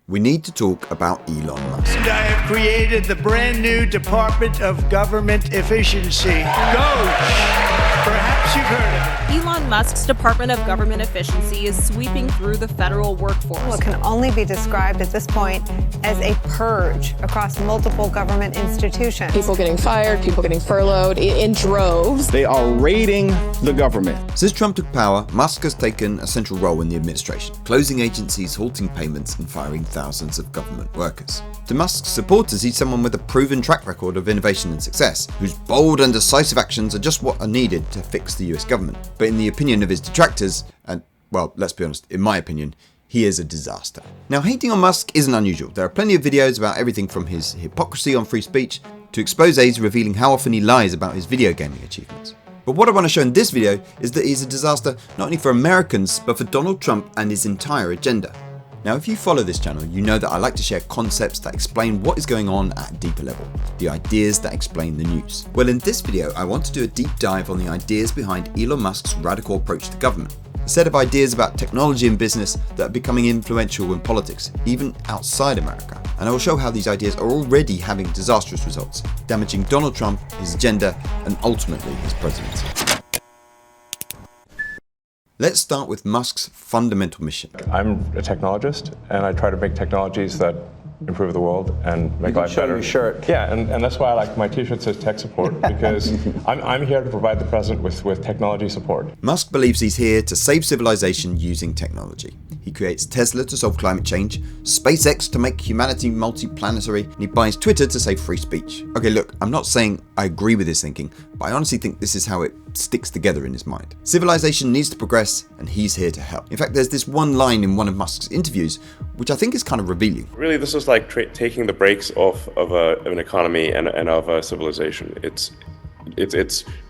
we need to talk about Elon Musk. And I have created the brand new Department of Government Efficiency, DOGE. Perhaps you've heard of it. Elon Musk's Department of Government Efficiency is sweeping through the federal workforce. What can only be described at this point as a purge across multiple government institutions. People getting fired, people getting furloughed in droves. They are raiding the government. Since Trump took power, Musk has taken a central role in the administration, closing agencies, halting payments, and firing thousands of government workers. To Musk's supporters, he's someone with a proven track record of innovation and success, whose bold and decisive actions are just what are needed to fix the US government. But in the opinion of his detractors, and well, let's be honest, in my opinion, he is a disaster. Now, hating on Musk isn't unusual. There are plenty of videos about everything from his hypocrisy on free speech to exposés revealing how often he lies about his video gaming achievements. But what I want to show in this video is that he's a disaster not only for Americans, but for Donald Trump and his entire agenda. Now, if you follow this channel, you know that I like to share concepts that explain what is going on at a deeper level, the ideas that explain the news. Well, in this video, I want to do a deep dive on the ideas behind Elon Musk's radical approach to government, a set of ideas about technology and business that are becoming influential in politics, even outside America. And I will show how these ideas are already having disastrous results, damaging Donald Trump, his agenda, and ultimately his presidency. Let's start with Musk's fundamental mission. I'm a technologist, and I try to make technologies that improve the world and make life better. Your shirt. Yeah, and that's why I like my t-shirt says tech support, because I'm here to provide the president with technology support. Musk believes he's here to save civilization using technology. He creates Tesla to solve climate change, SpaceX to make humanity multiplanetary, and he buys Twitter to save free speech. Okay, look, I'm not saying I agree with his thinking, but I honestly think this is how it sticks together in his mind. Civilization needs to progress, and he's here to help. In fact, there's this one line in one of Musk's interviews, which I think is kind of revealing. Really, this is like taking the brakes off of an economy and of a civilization.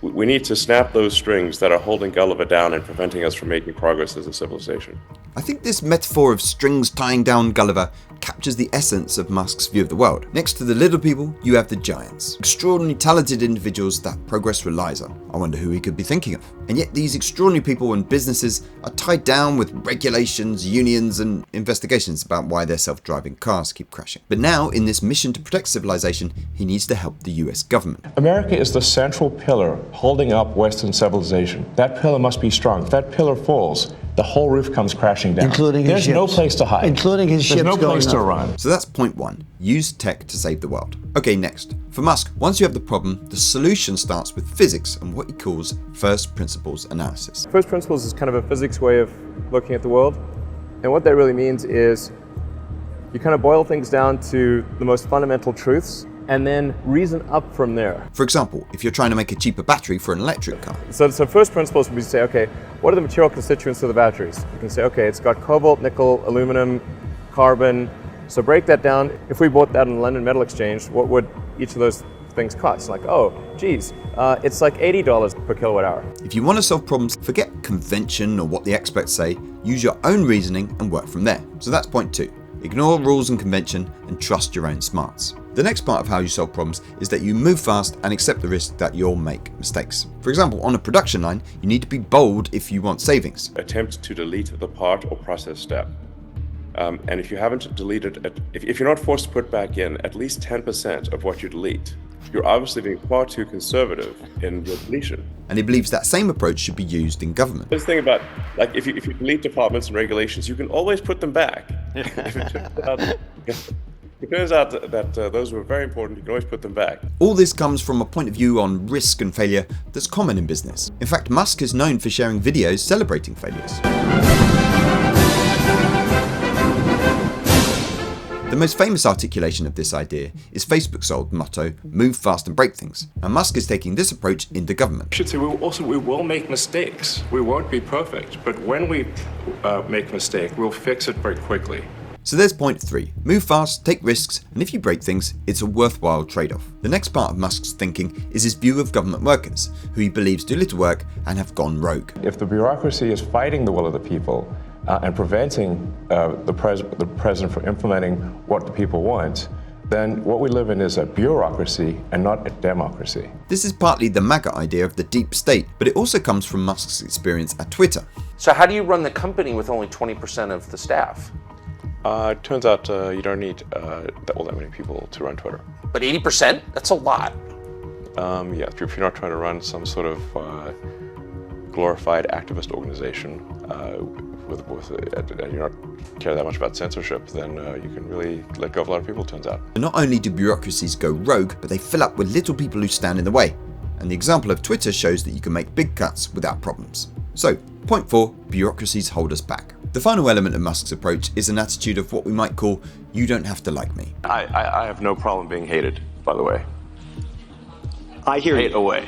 We need to snap those strings that are holding Gulliver down and preventing us from making progress as a civilization. I think this metaphor of strings tying down Gulliver captures the essence of Musk's view of the world. Next to the little people, you have the giants, extraordinarily talented individuals that progress relies on. I wonder who he could be thinking of. And yet these extraordinary people and businesses are tied down with regulations, unions, and investigations about why their self-driving cars keep crashing. But now, in this mission to protect civilization, he needs to help the US government. America is the central pillar holding up Western civilization. That pillar must be strong. If that pillar falls, the whole roof comes crashing down. Including his There's ships. no place to hide. Including his ships. There's no place going to up. run. So that's point one. Use tech to save the world. Okay, next. For Musk, once you have the problem, the solution starts with physics and what he calls first principles analysis. First principles is kind of a physics way of looking at the world. And what that really means is you kind of boil things down to the most fundamental truths and then reason up from there. For example, if you're trying to make a cheaper battery for an electric car. So first principles would be to say, okay, what are the material constituents of the batteries? You can say, okay, it's got cobalt, nickel, aluminum, carbon. So break that down. If we bought that in the London Metal Exchange, what would each of those things cost? Like, oh, geez, it's like $80 per kilowatt hour. If you want to solve problems, forget convention or what the experts say, use your own reasoning and work from there. So that's point two. Ignore rules and convention and trust your own smarts. The next part of how you solve problems is that you move fast and accept the risk that you'll make mistakes. For example, on a production line, you need to be bold if you want savings. Attempt to delete the part or process step. And if you haven't deleted, if you're not forced to put back in at least 10% of what you delete, you're obviously being far too conservative in your deletion. And he believes that same approach should be used in government. This thing about, like, if you delete departments and regulations, you can always put them back. If it turns out that those were very important, you can always put them back. All this comes from a point of view on risk and failure that's common in business. In fact, Musk is known for sharing videos celebrating failures. The most famous articulation of this idea is Facebook's old motto, move fast and break things. And Musk is taking this approach into government. I should say we will make mistakes. We won't be perfect, but when we make a mistake, we'll fix it very quickly. So there's point three. Move fast, take risks, and if you break things, it's a worthwhile trade-off. The next part of Musk's thinking is his view of government workers, who he believes do little work and have gone rogue. If the bureaucracy is fighting the will of the people and preventing the president from implementing what the people want, then what we live in is a bureaucracy and not a democracy. This is partly the MAGA idea of the deep state, but it also comes from Musk's experience at Twitter. So how do you run the company with only 20% of the staff? It turns out you don't need all that many people to run Twitter. But 80%? That's a lot. Yeah, if you're not trying to run some sort of glorified activist organization and you're not care that much about censorship, then you can really let go of a lot of people, it turns out. Not only do bureaucracies go rogue, but they fill up with little people who stand in the way. And the example of Twitter shows that you can make big cuts without problems. So, point 4, bureaucracies hold us back. The final element of Musk's approach is an attitude of what we might call, you don't have to like me. I have no problem being hated, by the way. I hear Hate you. away.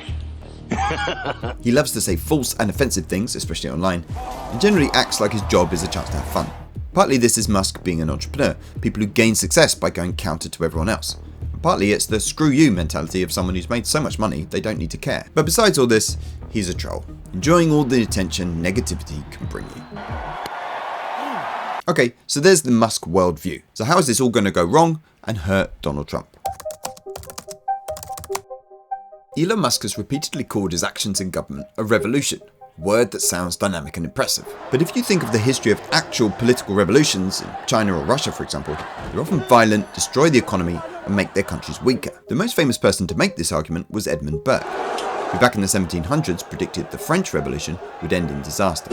He loves to say false and offensive things, especially online, and generally acts like his job is a chance to have fun. Partly this is Musk being an entrepreneur, people who gain success by going counter to everyone else. And partly it's the screw you mentality of someone who's made so much money they don't need to care. But besides all this, he's a troll, enjoying all the attention negativity can bring you. Okay, so there's the Musk worldview. So how is this all going to go wrong and hurt Donald Trump? Elon Musk has repeatedly called his actions in government a revolution, a word that sounds dynamic and impressive. But if you think of the history of actual political revolutions in China or Russia, for example, they're often violent, destroy the economy, and make their countries weaker. The most famous person to make this argument was Edmund Burke, who back in the 1700s predicted the French Revolution would end in disaster.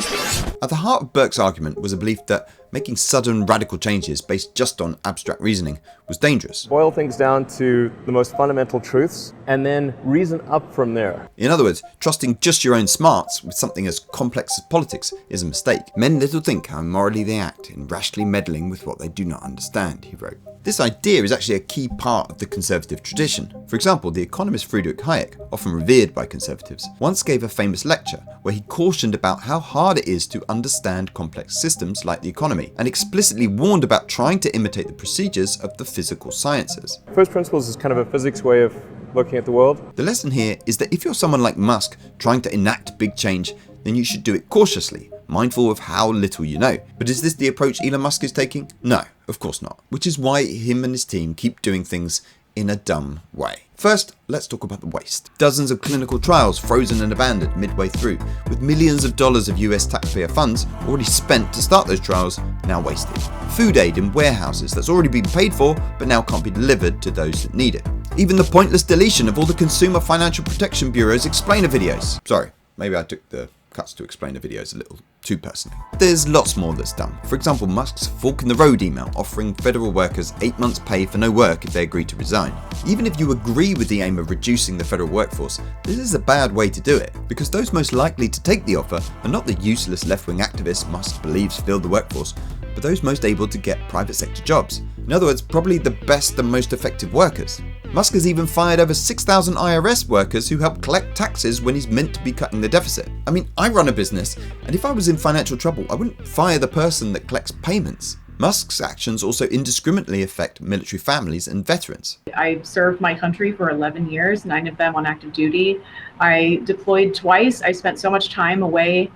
At the heart of Burke's argument was a belief that making sudden radical changes based just on abstract reasoning was dangerous. Boil things down to the most fundamental truths and then reason up from there. In other words, trusting just your own smarts with something as complex as politics is a mistake. Men little think how immorally they act in rashly meddling with what they do not understand, he wrote. This idea is actually a key part of the conservative tradition. For example, the economist Friedrich Hayek, often revered by conservatives, once gave a famous lecture where he cautioned about how hard it is to understand complex systems like the economy, and explicitly warned about trying to imitate the procedures of the physical sciences. First principles is kind of a physics way of looking at the world. The lesson here is that if you're someone like Musk trying to enact big change, then you should do it cautiously, mindful of how little you know. But is this the approach Elon Musk is taking? No, of course not. Which is why him and his team keep doing things in a dumb way. First, let's talk about the waste. Dozens of clinical trials frozen and abandoned midway through, with millions of dollars of US taxpayer funds already spent to start those trials now wasted. Food aid in warehouses that's already been paid for but now can't be delivered to those that need it. Even the pointless deletion of all the Consumer Financial Protection Bureau's explainer videos. Sorry, maybe I took the cuts to explainer videos a little too personally. There's lots more that's done. For example, Musk's fork in the road email offering federal workers 8 months pay for no work if they agree to resign. Even if you agree with the aim of reducing the federal workforce, this is a bad way to do it, because those most likely to take the offer are not the useless left-wing activists Musk believes fill the workforce, but those most able to get private sector jobs. In other words, probably the best and most effective workers. Musk has even fired over 6,000 IRS workers who help collect taxes when he's meant to be cutting the deficit. I mean, I run a business, and if I was in financial trouble, I wouldn't fire the person that collects payments. Musk's actions also indiscriminately affect military families and veterans. I served my country for 11 years, 9 of them on active duty. I deployed twice. I spent so much time away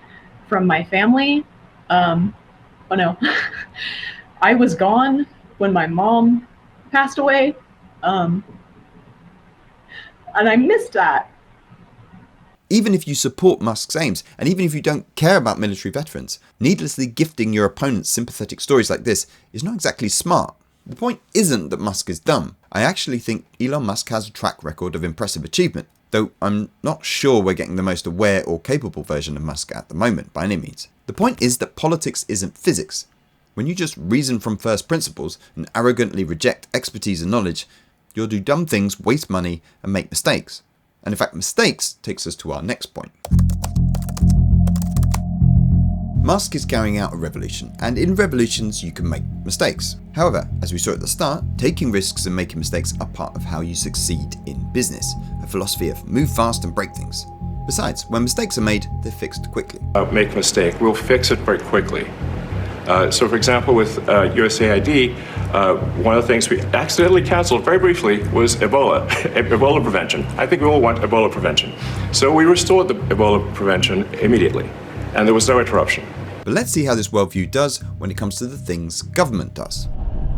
from my family. I was gone when my mom passed away. And I missed that. Even if you support Musk's aims, and even if you don't care about military veterans, needlessly gifting your opponents sympathetic stories like this is not exactly smart. The point isn't that Musk is dumb. I actually think Elon Musk has a track record of impressive achievement, though I'm not sure we're getting the most aware or capable version of Musk at the moment by any means. The point is that politics isn't physics. When you just reason from first principles and arrogantly reject expertise and knowledge, you'll do dumb things, waste money, and make mistakes. And in fact, mistakes takes us to our next point. Musk is carrying out a revolution, and in revolutions you can make mistakes. However, as we saw at the start, taking risks and making mistakes are part of how you succeed in business, a philosophy of move fast and break things. Besides, when mistakes are made, they're fixed quickly. Make a mistake, we'll fix it very quickly. So for example, with USAID, one of the things we accidentally canceled very briefly was Ebola, Ebola prevention. I think we all want Ebola prevention. So we restored the Ebola prevention immediately, and there was no interruption. But let's see how this worldview does when it comes to the things government does.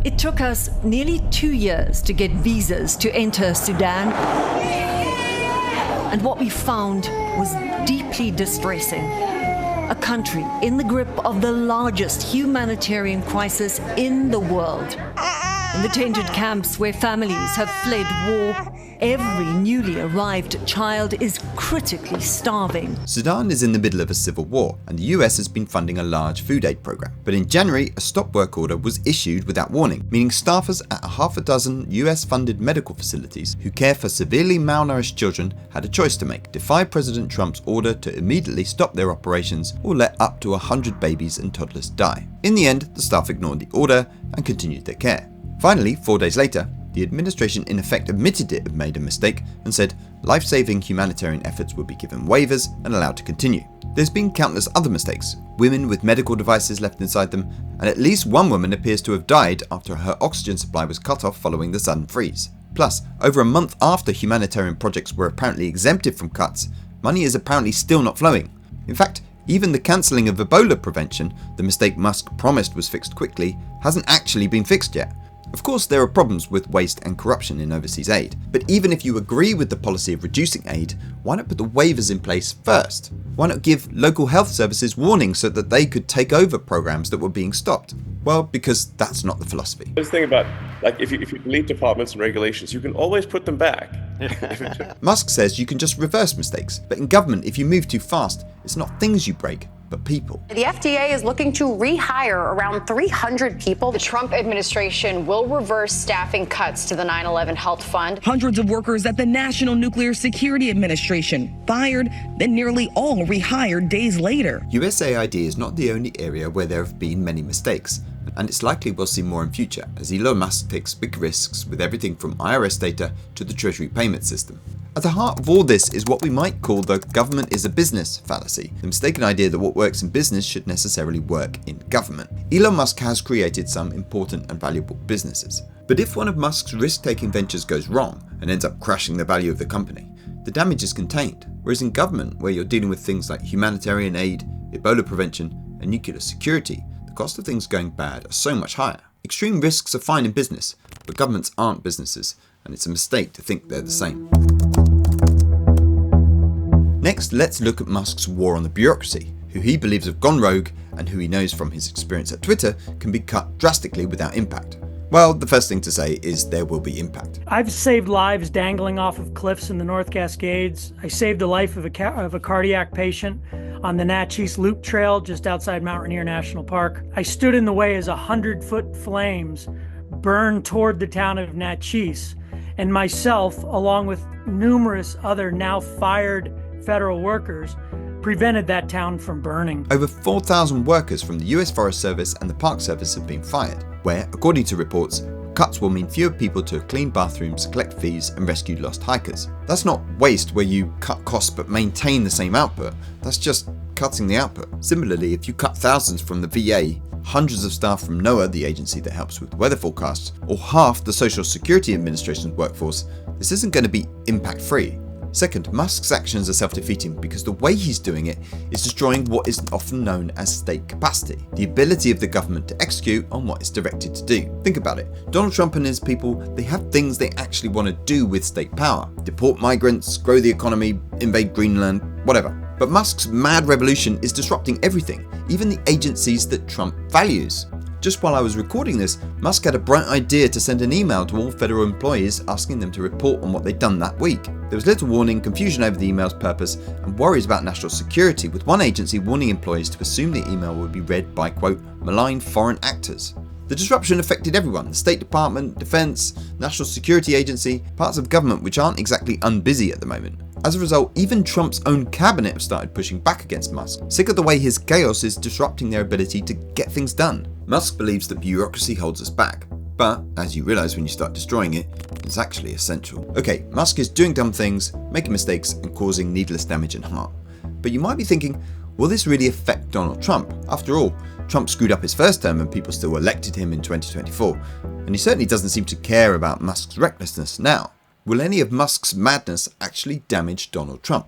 It took us nearly 2 years to get visas to enter Sudan. And what we found was deeply distressing. a country in the grip of the largest humanitarian crisis in the world. In the tainted camps where families have fled war, every newly arrived child is critically starving. Sudan is in the middle of a civil war, and the US has been funding a large food aid program. But in January, a stop work order was issued without warning, meaning staffers at half a dozen US-funded medical facilities who care for severely malnourished children had a choice to make: defy President Trump's order to immediately stop their operations or let up to 100 babies and toddlers die. In the end, the staff ignored the order and continued their care. Finally, 4 days later, the administration in effect admitted it had made a mistake and said life-saving humanitarian efforts would be given waivers and allowed to continue. There's been countless other mistakes, women with medical devices left inside them, and at least one woman appears to have died after her oxygen supply was cut off following the sudden freeze. Plus, over a month after humanitarian projects were apparently exempted from cuts, money is apparently still not flowing. In fact, even the cancelling of Ebola prevention, the mistake Musk promised was fixed quickly, hasn't actually been fixed yet. Of course, there are problems with waste and corruption in overseas aid, but even if you agree with the policy of reducing aid, why not put the waivers in place first? Why not give local health services warnings so that they could take over programs that were being stopped? Well, because that's not the philosophy. This thing about, like, if you delete departments and regulations, you can always put them back. Musk says you can just reverse mistakes, but in government, if you move too fast, it's not things you break, but people. The FDA is looking to rehire around 300 people. The Trump administration will reverse staffing cuts to the 9/11 Health Fund. Hundreds of workers at the National Nuclear Security Administration fired, then nearly all rehired days later. USAID is not the only area where there have been many mistakes, and it's likely we'll see more in future as Elon Musk takes big risks with everything from IRS data to the Treasury payment system. At the heart of all this is what we might call the government is a business fallacy, the mistaken idea that what works in business should necessarily work in government. Elon Musk has created some important and valuable businesses. But if one of Musk's risk-taking ventures goes wrong and ends up crashing the value of the company, the damage is contained. Whereas in government, where you're dealing with things like humanitarian aid, Ebola prevention, and nuclear security, the cost of things going bad are so much higher. Extreme risks are fine in business, but governments aren't businesses, and it's a mistake to think they're the same. Next, let's look at Musk's war on the bureaucracy, who he believes have gone rogue and who he knows from his experience at Twitter can be cut drastically without impact. Well, the first thing to say is there will be impact. I've saved lives dangling off of cliffs in the North Cascades. I saved the life of a cardiac patient on the Natchez Loop Trail just outside Mount Rainier National Park. I stood in the way as 100-foot flames burned toward the town of Natchez, and myself, along with numerous other now fired federal workers, prevented that town from burning. Over 4,000 workers from the US Forest Service and the Park Service have been fired, where, according to reports, cuts will mean fewer people to clean bathrooms, collect fees, and rescue lost hikers. That's not waste where you cut costs but maintain the same output. That's just cutting the output. Similarly, if you cut thousands from the VA, hundreds of staff from NOAA, the agency that helps with weather forecasts, or half the Social Security Administration's workforce, this isn't going to be impact-free. Second, Musk's actions are self-defeating because the way he's doing it is destroying what is often known as state capacity, the ability of the government to execute on what it's directed to do. Think about it. Donald Trump and his people, they have things they actually want to do with state power. Deport migrants, grow the economy, invade Greenland, whatever. But Musk's mad revolution is disrupting everything, even the agencies that Trump values. Just while I was recording this, Musk had a bright idea to send an email to all federal employees asking them to report on what they'd done that week. There was little warning, confusion over the email's purpose, and worries about national security, with one agency warning employees to assume the email would be read by, quote, malign foreign actors. The disruption affected everyone: the State Department, Defense, National Security Agency, parts of government which aren't exactly unbusy at the moment. As a result, even Trump's own cabinet have started pushing back against Musk, sick of the way his chaos is disrupting their ability to get things done. Musk believes that bureaucracy holds us back, but, as you realise when you start destroying it, it's actually essential. Okay, Musk is doing dumb things, making mistakes, and causing needless damage and harm. But you might be thinking, will this really affect Donald Trump? After all, Trump screwed up his first term and people still elected him in 2024, and he certainly doesn't seem to care about Musk's recklessness now. Will any of Musk's madness actually damage Donald Trump?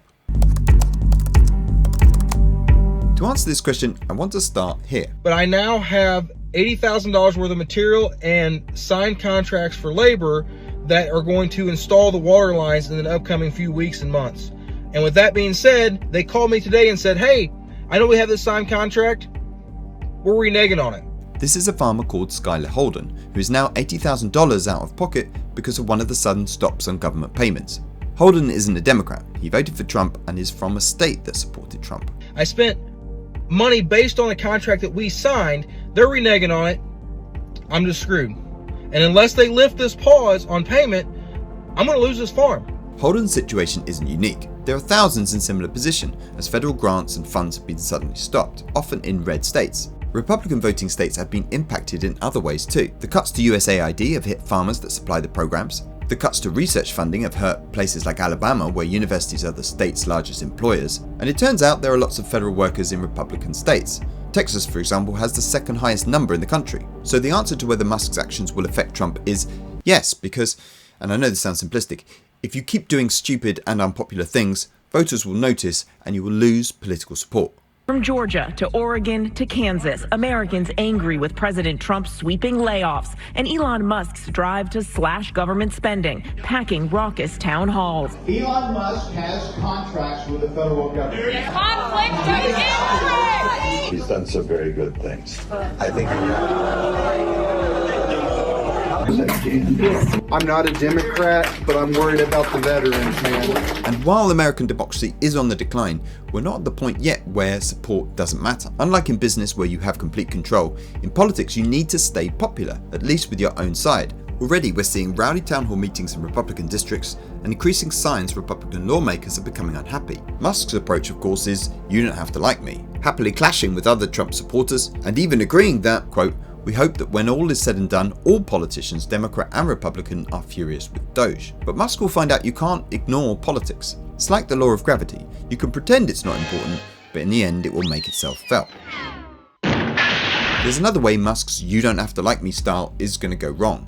To answer this question, I want to start here. But I now have $80,000 worth of material and signed contracts for labor that are going to install the water lines in the upcoming few weeks and months. And with that being said, they called me today and said, hey, I know we have this signed contract. We're reneging on it. This is a farmer called Skylar Holden, who is now $80,000 out of pocket because of one of the sudden stops on government payments. Holden isn't a Democrat. He voted for Trump and is from a state that supported Trump. I spent money based on the contract that we signed. They're reneging on it. I'm just screwed. And unless they lift this pause on payment, I'm going to lose this farm. Holden's situation isn't unique. There are thousands in similar position as federal grants and funds have been suddenly stopped, often in red states. Republican voting states have been impacted in other ways too. The cuts to USAID have hit farmers that supply the programs. The cuts to research funding have hurt places like Alabama, where universities are the state's largest employers. And it turns out there are lots of federal workers in Republican states. Texas, for example, has the second highest number in the country. So the answer to whether Musk's actions will affect Trump is yes, because, and I know this sounds simplistic, if you keep doing stupid and unpopular things, voters will notice and you will lose political support. From Georgia to Oregon to Kansas, Americans angry with President Trump's sweeping layoffs and Elon Musk's drive to slash government spending, packing raucous town halls. Elon Musk has contracts with the federal government. Conflict of interest! He's done some very good things. I think. I'm not a Democrat, but I'm worried about the veterans, man. And while American democracy is on the decline, we're not at the point yet where support doesn't matter. Unlike in business where you have complete control, in politics you need to stay popular, at least with your own side. Already we're seeing rowdy town hall meetings in Republican districts and increasing signs Republican lawmakers are becoming unhappy. Musk's approach, of course, is you don't have to like me, happily clashing with other Trump supporters and even agreeing that, quote, we hope that when all is said and done, all politicians, Democrat and Republican, are furious with Doge. But Musk will find out you can't ignore politics. It's like the law of gravity. You can pretend it's not important, but in the end it will make itself felt. There's another way Musk's you don't have to like me style is going to go wrong.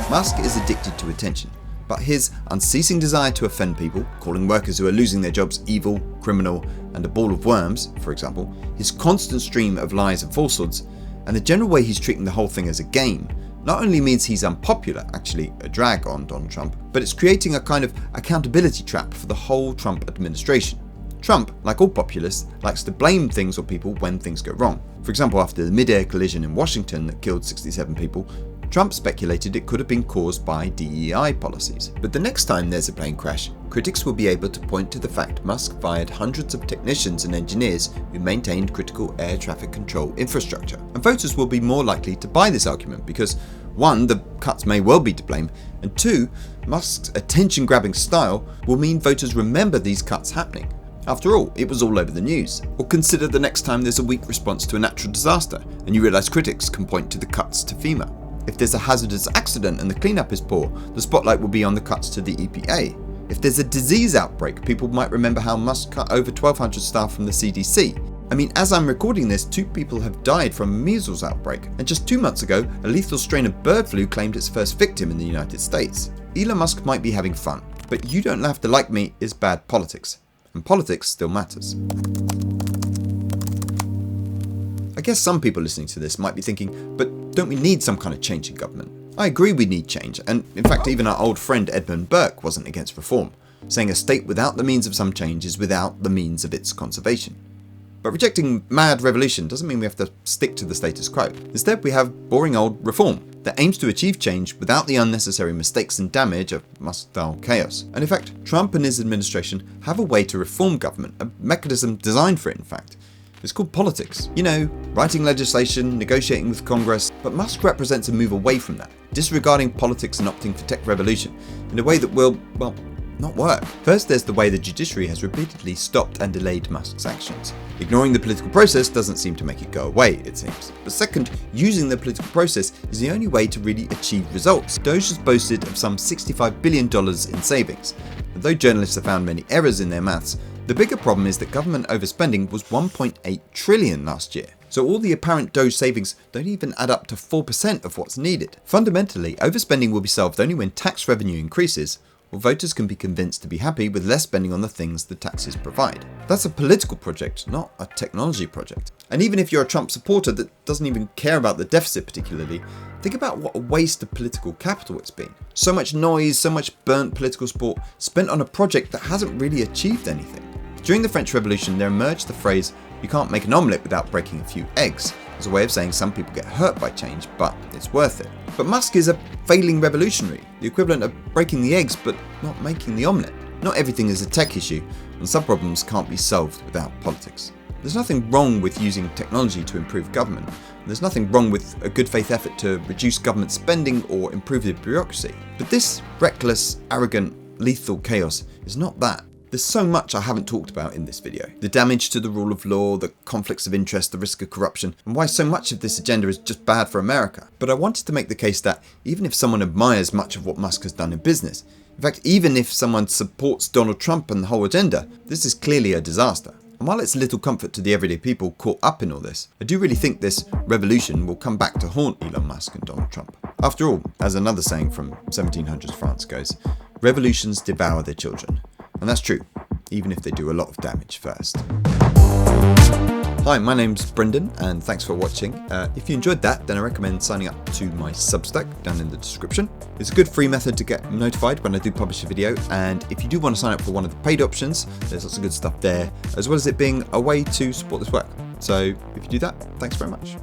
Musk is addicted to attention, but his unceasing desire to offend people, calling workers who are losing their jobs evil, criminal, and a ball of worms, for example, his constant stream of lies and falsehoods, and the general way he's treating the whole thing as a game, not only means he's unpopular, actually a drag on Donald Trump, but it's creating a kind of accountability trap for the whole Trump administration. Trump, like all populists, likes to blame things or people when things go wrong. For example, after the mid-air collision in Washington that killed 67 people, Trump speculated it could have been caused by DEI policies. But the next time there's a plane crash, critics will be able to point to the fact Musk fired hundreds of technicians and engineers who maintained critical air traffic control infrastructure. And voters will be more likely to buy this argument because, one, the cuts may well be to blame, and two, Musk's attention-grabbing style will mean voters remember these cuts happening. After all, it was all over the news. Or consider the next time there's a weak response to a natural disaster and you realise critics can point to the cuts to FEMA. If there's a hazardous accident and the cleanup is poor, the spotlight will be on the cuts to the EPA. If there's a disease outbreak, people might remember how Musk cut over 1,200 staff from the CDC. I mean, as I'm recording this, 2 people have died from a measles outbreak, and just 2 months ago, a lethal strain of bird flu claimed its first victim in the United States. Elon Musk might be having fun, but you don't have to like me is bad politics, and politics still matters. I guess some people listening to this might be thinking, but don't we need some kind of change in government? I agree we need change, and in fact even our old friend Edmund Burke wasn't against reform, saying a state without the means of some change is without the means of its conservation. But rejecting mad revolution doesn't mean we have to stick to the status quo. Instead we have boring old reform that aims to achieve change without the unnecessary mistakes and damage of Musk-style chaos. And in fact, Trump and his administration have a way to reform government, a mechanism designed for it in fact. It's called politics. You know, writing legislation, negotiating with Congress, but Musk represents a move away from that, disregarding politics and opting for tech revolution in a way that will, well, not work. First, there's the way the judiciary has repeatedly stopped and delayed Musk's actions. Ignoring the political process doesn't seem to make it go away, it seems. But second, using the political process is the only way to really achieve results. Doge has boasted of some $65 billion in savings, and though journalists have found many errors in their maths, the bigger problem is that government overspending was $1.8 trillion last year. So all the apparent Doge savings don't even add up to 4% of what's needed. Fundamentally, overspending will be solved only when tax revenue increases, or voters can be convinced to be happy with less spending on the things the taxes provide. That's a political project, not a technology project. And even if you're a Trump supporter that doesn't even care about the deficit particularly, think about what a waste of political capital it's been. So much noise, so much burnt political support spent on a project that hasn't really achieved anything. During the French Revolution, there emerged the phrase, "You can't make an omelette without breaking a few eggs," as a way of saying some people get hurt by change, but it's worth it. But Musk is a failing revolutionary, the equivalent of breaking the eggs but not making the omelette. Not everything is a tech issue, and some problems can't be solved without politics. There's nothing wrong with using technology to improve government. There's nothing wrong with a good faith effort to reduce government spending or improve the bureaucracy. But this reckless, arrogant, lethal chaos is not that. There's so much I haven't talked about in this video. The damage to the rule of law, the conflicts of interest, the risk of corruption, and why so much of this agenda is just bad for America. But I wanted to make the case that even if someone admires much of what Musk has done in business, in fact, even if someone supports Donald Trump and the whole agenda, this is clearly a disaster. And while it's a little comfort to the everyday people caught up in all this, I do really think this revolution will come back to haunt Elon Musk and Donald Trump. After all, as another saying from 1700s France goes, revolutions devour their children. And that's true, even if they do a lot of damage first. Hi, my name's Brendan, and thanks for watching. If you enjoyed that, then I recommend signing up to my Substack down in the description. It's a good free method to get notified when I do publish a video, and if you do want to sign up for one of the paid options, there's lots of good stuff there, as well as it being a way to support this work. So if you do that, thanks very much.